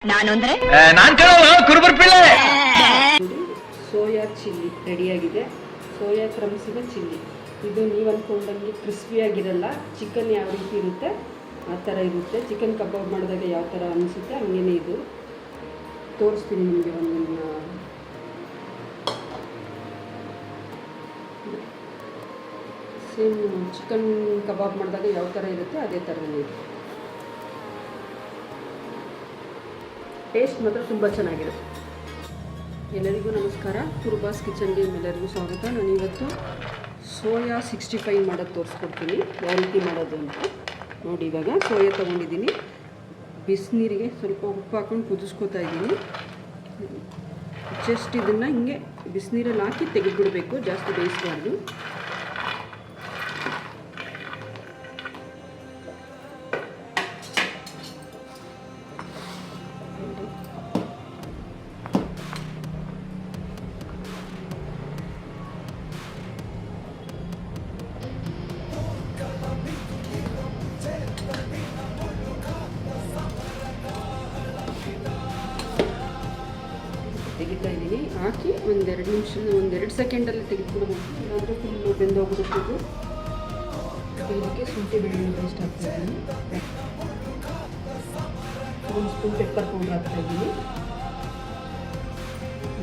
ನಾನು ಅಂದ್ರೆ ಕುರುಬರ್ ಪಿಳ್ಳೆ. ಸೋಯಾ ಚಿಲ್ಲಿ ರೆಡಿಯಾಗಿದೆ. ಸೋಯಾ ಕ್ರಮ್ಸಿನ ಚಿಲ್ಲಿ. ಇದು ನೀವು ಅಂದ್ಕೊಂಡಂಗೆ ಕ್ರಿಸ್ಪಿಯಾಗಿರಲ್ಲ. ಚಿಕನ್ ಯಾವ ರೀತಿ ಇರುತ್ತೆ ಆ ಥರ ಇರುತ್ತೆ. ಚಿಕನ್ ಕಬಾಬ್ ಮಾಡಿದಾಗ ಯಾವ ಥರ ಅನಿಸುತ್ತೆ ಹಂಗೇ ಇದು. ತೋರಿಸ್ತೀನಿ ನಿಮಗೆ ಒಂದನ್ನು. ಸೇಮ್ ಚಿಕನ್ ಕಬಾಬ್ ಮಾಡಿದಾಗ ಯಾವ ಥರ ಇರುತ್ತೆ ಅದೇ ಥರನೇ ಇದೆ. ಟೇಸ್ಟ್ ಮಾತ್ರ ತುಂಬ ಚೆನ್ನಾಗಿರುತ್ತೆ. ಎಲ್ಲರಿಗೂ ನಮಸ್ಕಾರ. ಕುರುಬಾಸ್ ಕಿಚನ್ಗೆ ಎಲ್ಲರಿಗೂ ಸ್ವಾಗತ. ನಾನು ಇವತ್ತು ಸೋಯಾ 65 ಮಾಡೋದು ತೋರಿಸ್ಕೊಡ್ತೀನಿ, ಯಾವ ರೀತಿ ಮಾಡೋದು ಅಂತ. ನೋಡಿ, ಇವಾಗ ಸೋಯಾ ತೊಗೊಂಡಿದ್ದೀನಿ. ಬಿಸಿನೀರಿಗೆ ಸ್ವಲ್ಪ ಉಪ್ಪು ಹಾಕ್ಕೊಂಡು ಕುದಿಸ್ಕೊತಾ ಇದ್ದೀನಿ. ಜಸ್ಟ್ ಇದನ್ನು ಹಿಂಗೆ ಬಿಸಿನೀರಲ್ಲಿ ಹಾಕಿ ತೆಗೆದುಬಿಡಬೇಕು, ಜಾಸ್ತಿ ಬೇಯಿಸಬಾರ್ದು. ತೆಗಿತಾ ಇದ್ದೀನಿ. ಹಾಕಿ ಒಂದೆರಡು ಸೆಕೆಂಡಲ್ಲಿ ತೆಗೆದುಬಿಡ್ಬೇಕು, ಇಲ್ಲಾಂದರೆ ಫುಲ್ಲು ಬೆಂದೋಗ್ಬಿಡುತ್ತೆ. ಇದಕ್ಕೆ ಶುಂಠಿ ಬೆಳ್ಳುಳ್ಳಿ ಪೇಸ್ಟ್ ಹಾಕ್ತಾಯಿದ್ದೀನಿ. 1 ಸ್ಪೂನ್ ಪೆಪ್ಪರ್ ಪೌಡ್ರ್ ಹಾಕ್ತಾಯಿದ್ದೀನಿ.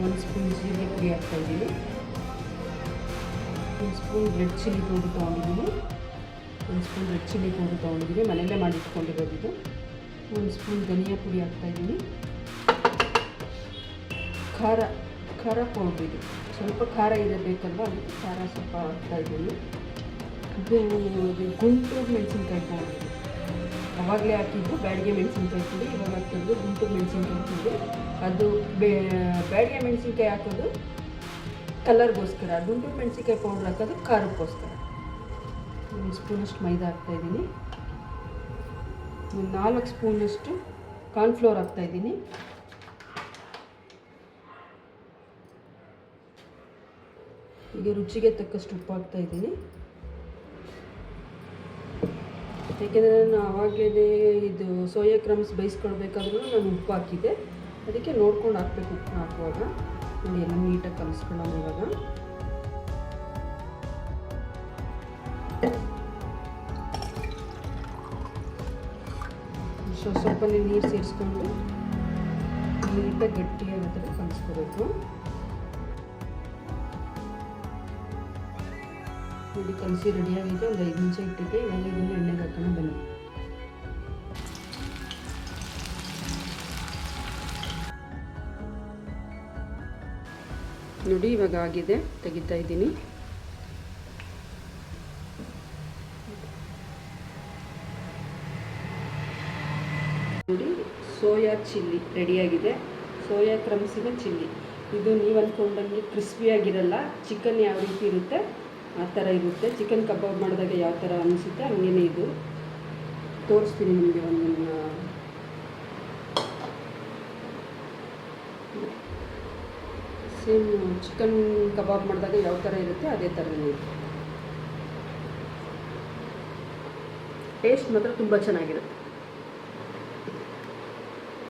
1 ಸ್ಪೂನ್ ಜೀರಿಗೆ ಪುಡಿ ಹಾಕ್ತಾಯಿದ್ದೀನಿ. 1 ಸ್ಪೂನ್ ರೆಡ್ ಚಿಲ್ಲಿ ಪೌಡ್ರ್ ತೊಗೊಂಡಿದ್ದೀನಿ. 1 ಸ್ಪೂನ್ ರೆಡ್ ಚಿಲ್ಲಿ ಪೌಡ್ರ್ ತೊಗೊಂಡಿದ್ದೀನಿ, ಮನೆಯಲ್ಲೇ ಮಾಡಿಟ್ಕೊಂಡಿರೋದು. 1 ಸ್ಪೂನ್ ಧನಿಯಾ ಪುಡಿ ಹಾಕ್ತಾಯಿದ್ದೀನಿ. ಖಾರ ಪೌಡ್ರ್, ಇದು ಸ್ವಲ್ಪ ಖಾರ ಇರಬೇಕಲ್ವ, ಅದಕ್ಕೆ ಖಾರ ಸ್ವಲ್ಪ ಹಾಕ್ತಾಯಿದ್ದೀನಿ. ಇದು ಗುಂಟೂರು ಮೆಣಸಿನ್ಕಾಯಿ ಪೌಡ್ರ್, ಅವಾಗಲೇ ಹಾಕಿದ್ದು ಬ್ಯಾಡಿಗೆ ಮೆಣಸಿನ್ಕಾಯಿ ಪುಡಿ. ಇವಾಗ ಹಾಕ್ತಿದ್ದು ಗುಂಟೂರು ಮೆಣಸಿನ್ಕಾಯಿ ಪುಡಿ. ಅದು ಬ್ಯಾಡಿಗೆ ಮೆಣಸಿನ್ಕಾಯಿ ಹಾಕೋದು ಕಲರ್ಗೋಸ್ಕರ, ಗುಂಟೂರು ಮೆಣಸಿನ್ಕಾಯಿ ಪೌಡ್ರ್ ಹಾಕೋದು ಖಾರಕ್ಕೋಸ್ಕರ. 1 ಸ್ಪೂನಷ್ಟು ಮೈದಾ ಹಾಕ್ತಾಯಿದ್ದೀನಿ. 4 ಸ್ಪೂನಷ್ಟು ಕಾರ್ನ್ಫ್ಲೋರ್ ಹಾಕ್ತಾಯಿದ್ದೀನಿ. ಈಗ ರುಚಿಗೆ ತಕ್ಕಷ್ಟು ಉಪ್ಪು ಹಾಕ್ತಾಯಿದ್ದೀನಿ. ಏಕೆಂದರೆ ನಾನು ಆವಾಗಲೇ ಇದು ಸೋಯಾ ಕ್ರಮ್ಸ್ ಬೇಯಿಸ್ಕೊಳ್ಬೇಕಾದ್ರೂ ನಾನು ಉಪ್ಪು ಹಾಕಿದ್ದೆ, ಅದಕ್ಕೆ ನೋಡ್ಕೊಂಡು ಹಾಕ್ಬೇಕು ಉಪ್ಪು ಹಾಕುವಾಗ. ನೋಡಿ, ಎಲ್ಲ ನೀಟಾಗಿ ಕಲಿಸ್ಕೊಳ್ಳೋಣ. ಇವಾಗ ಸ್ವಲ್ಪ ನೀರು ಸೇರಿಸ್ಕೊಂಡು ನೀಟಾಗಿ ಗಟ್ಟಿಯಾಗೋ ಥರ ಕಲಿಸ್ಕೋಬೇಕು. ನೋಡಿ, ಕಲಸಿ ರೆಡಿಯಾಗಿದೆ. ಒಂದು 5 ನಿಮಿಷ ಇಟ್ಟಿದ್ದೆ. ಇವಾಗ ಇದನ್ನು ಎಣ್ಣೆಗೆ ಹಾಕೋಣ ಬನ್ನಿ. ನೋಡಿ, ಇವಾಗ ಆಗಿದೆ, ತೆಗಿತಾ ಇದ್ದೀನಿ. ನೋಡಿ, ಸೋಯಾ ಚಿಲ್ಲಿ ರೆಡಿಯಾಗಿದೆ. ಸೋಯಾ ಕ್ರಮ್ಸಿನ ಚಿಲ್ಲಿ. ಇದು ನೀವು ಅಂದ್ಕೊಂಡಂಗೆ ಕ್ರಿಸ್ಪಿಯಾಗಿರಲ್ಲ. ಚಿಕನ್ ಯಾವ ರೀತಿ ಇರುತ್ತೆ ಆ ಥರ ಇರುತ್ತೆ. ಚಿಕನ್ ಕಬಾಬ್ ಮಾಡಿದಾಗ ಯಾವ ಥರ ಅನಿಸುತ್ತೆ ಹಂಗೇ ಇದು. ತೋರಿಸ್ತೀನಿ ನಿಮಗೆ ಒಂದನ್ನು. ಸೇಮ್ ಚಿಕನ್ ಕಬಾಬ್ ಮಾಡಿದಾಗ ಯಾವ ಥರ ಇರುತ್ತೆ ಅದೇ ಥರನೇ ಇದೆ. ಟೇಸ್ಟ್ ಮಾತ್ರ ತುಂಬ ಚೆನ್ನಾಗಿರುತ್ತೆ.